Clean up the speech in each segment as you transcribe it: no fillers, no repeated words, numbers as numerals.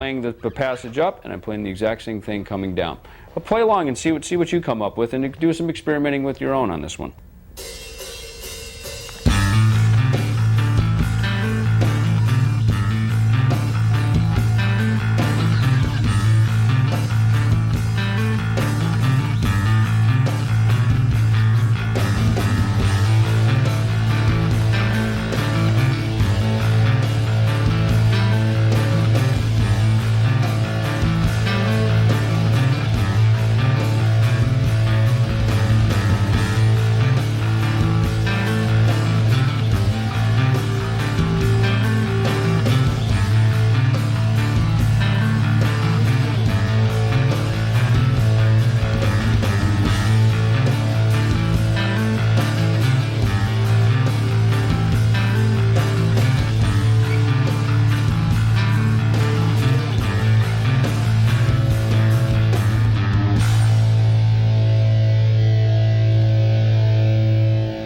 playing the passage up, and I'm playing the exact same thing coming down. But play along and see what you come up with, and do some experimenting with your own on this one.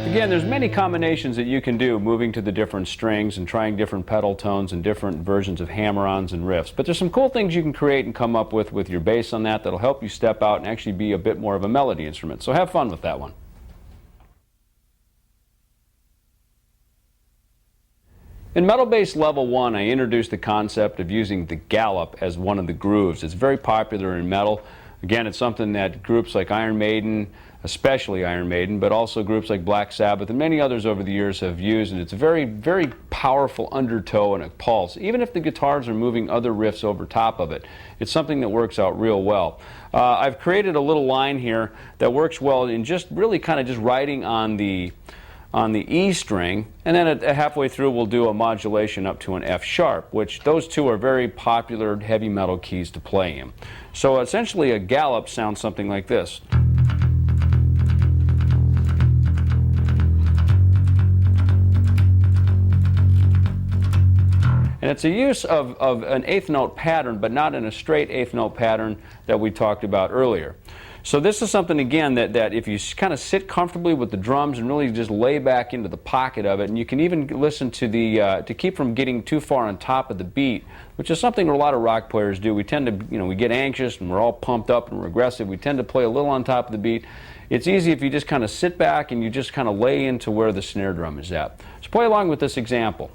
Again, there's many combinations that you can do moving to the different strings and trying different pedal tones and different versions of hammer-ons and riffs. But there's some cool things you can create and come up with your bass on that'll help you step out and actually be a bit more of a melody instrument. So have fun with that one. In Metal Bass Level 1, I introduced the concept of using the gallop as one of the grooves. It's very popular in metal. Again, it's something that groups like Iron Maiden, especially Iron Maiden, but also groups like Black Sabbath and many others over the years have used, and it's a very, very powerful undertow and a pulse. Even if the guitars are moving other riffs over top of it, it's something that works out real well. I've created a little line here that works well in just really kind of just riding on the E string, and then at halfway through we'll do a modulation up to an F sharp, which those two are very popular heavy metal keys to play in. So essentially a gallop sounds something like this. And it's a use of an eighth note pattern, but not in a straight eighth note pattern that we talked about earlier. So this is something, again, that if you kind of sit comfortably with the drums and really just lay back into the pocket of it, and you can even listen to to keep from getting too far on top of the beat, which is something a lot of rock players do. We tend to, we get anxious and we're all pumped up and we're aggressive. We tend to play a little on top of the beat. It's easy if you just kind of sit back and you just kind of lay into where the snare drum is at. So play along with this example.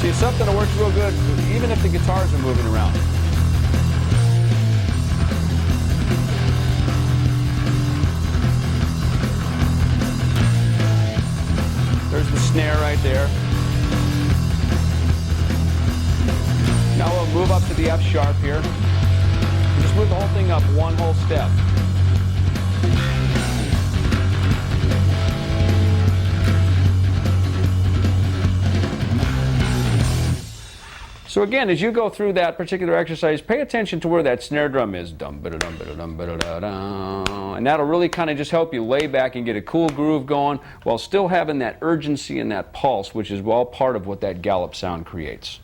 It's something that works real good, even if the guitars are moving around. There's the snare right there. Now we'll move up to the F sharp here. And just move the whole thing up one whole step. So again, as you go through that particular exercise, pay attention to where that snare drum is. And that'll really kind of just help you lay back and get a cool groove going while still having that urgency and that pulse, which is all part of what that gallop sound creates.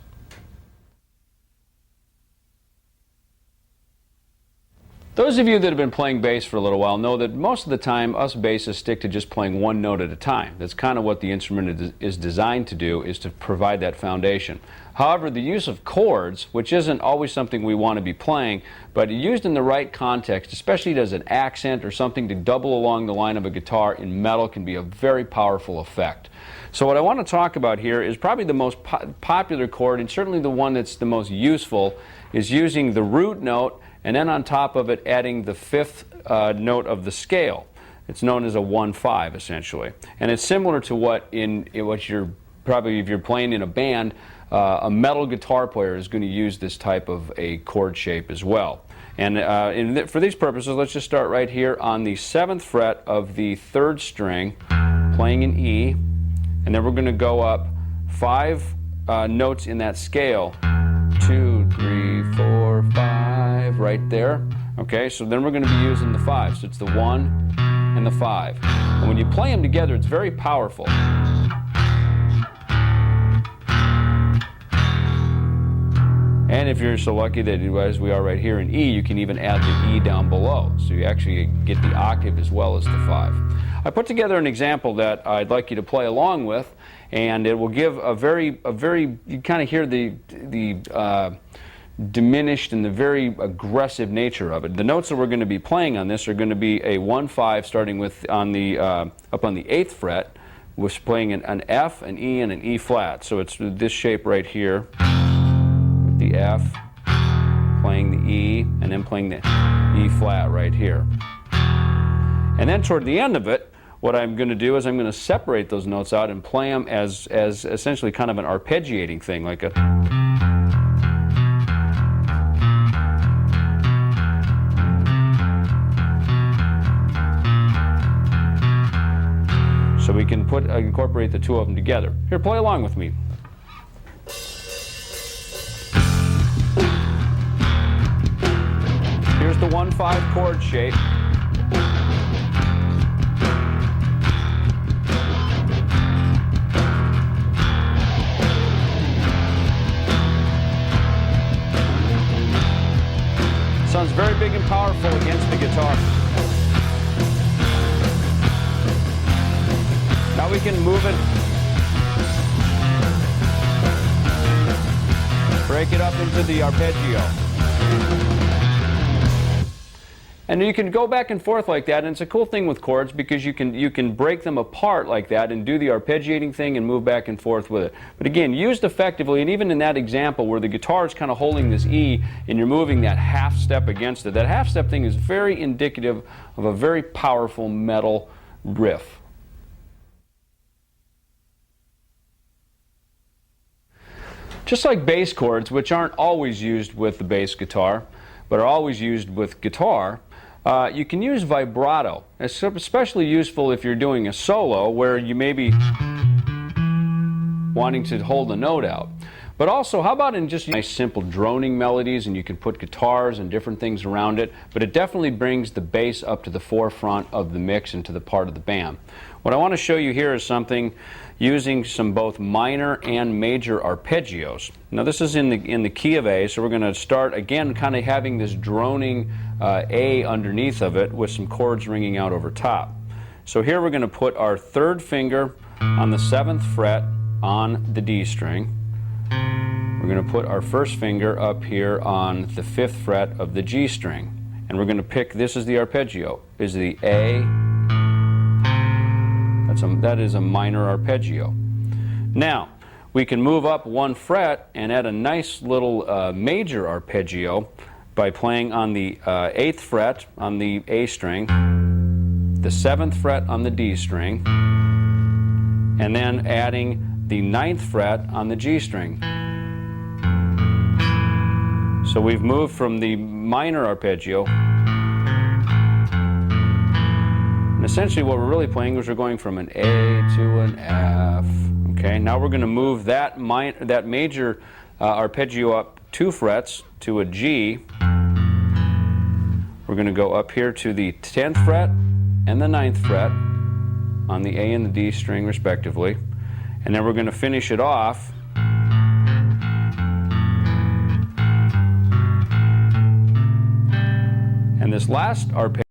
Those of you that have been playing bass for a little while know that most of the time us bassists stick to just playing one note at a time. That's kind of what the instrument is designed to do, is to provide that foundation. However, the use of chords, which isn't always something we want to be playing, but used in the right context, especially as an accent or something to double along the line of a guitar in metal, can be a very powerful effect. So what I want to talk about here is probably the most popular chord, and certainly the one that's the most useful, is using the root note and then on top of it adding the fifth note of the scale. It's known as a 1-5 essentially, and it's similar to what what you're probably, if you're playing in a band, a metal guitar player is going to use this type of a chord shape as well. And for these purposes, let's just start right here on the 7th fret of the 3rd string, playing an E, and then we're going to go up 5 notes in that scale. 2, 3, 4, 5, right there. Okay, so then we're going to be using the 5. So it's the 1 and the 5. And when you play them together, it's very powerful. And if you're so lucky that, as we are right here in E, you can even add the E down below. So you actually get the octave as well as the 5. I put together an example that I'd like you to play along with, and it will give you kind of hear the diminished and the very aggressive nature of it. The notes that we're going to be playing on this are going to be a 1-5 starting with up on the 8th fret. We're playing an F, an E, and an E flat. So it's this shape right here with the F, playing the E, and then playing the E flat right here. And then toward the end of it, what I'm going to do is I'm going to separate those notes out and play them as essentially kind of an arpeggiating thing, like a... So we can incorporate the two of them together. Here, play along with me. Here's the 1-5 chord shape. Sounds very big and powerful against the guitar. Now we can move it, break it up into the arpeggio. And you can go back and forth like that, and it's a cool thing with chords because you can break them apart like that and do the arpeggiating thing and move back and forth with it. But again, used effectively, and even in that example where the guitar is kind of holding this E and you're moving that half step against it, that half step thing is very indicative of a very powerful metal riff. Just like bass chords, which aren't always used with the bass guitar, but are always used with guitar, you can use vibrato. It's especially useful if you're doing a solo where you may be wanting to hold a note out. But also, how about in just nice simple droning melodies, and you can put guitars and different things around it, but it definitely brings the bass up to the forefront of the mix and to the part of the band. What I want to show you here is something using some both minor and major arpeggios. Now this is in the key of A, so we're going to start again kind of having this droning A underneath of it with some chords ringing out over top. So here we're going to put our 3rd finger on the 7th fret on the D string. We're going to put our 1st finger up here on the 5th fret of the G string. And we're going to pick, this is the arpeggio, is the A. That is a minor arpeggio. Now, we can move up 1 fret and add a nice little major arpeggio by playing on the 8th fret on the A string, the 7th fret on the D string, and then adding the 9th fret on the G string. So we've moved from the minor arpeggio. And essentially what we're really playing is we're going from an A to an F. Okay, now we're going to move that major arpeggio up 2 frets to a G. We're going to go up here to the 10th fret and the 9th fret on the A and the D string respectively. And then we're going to finish it off and this last arpeggio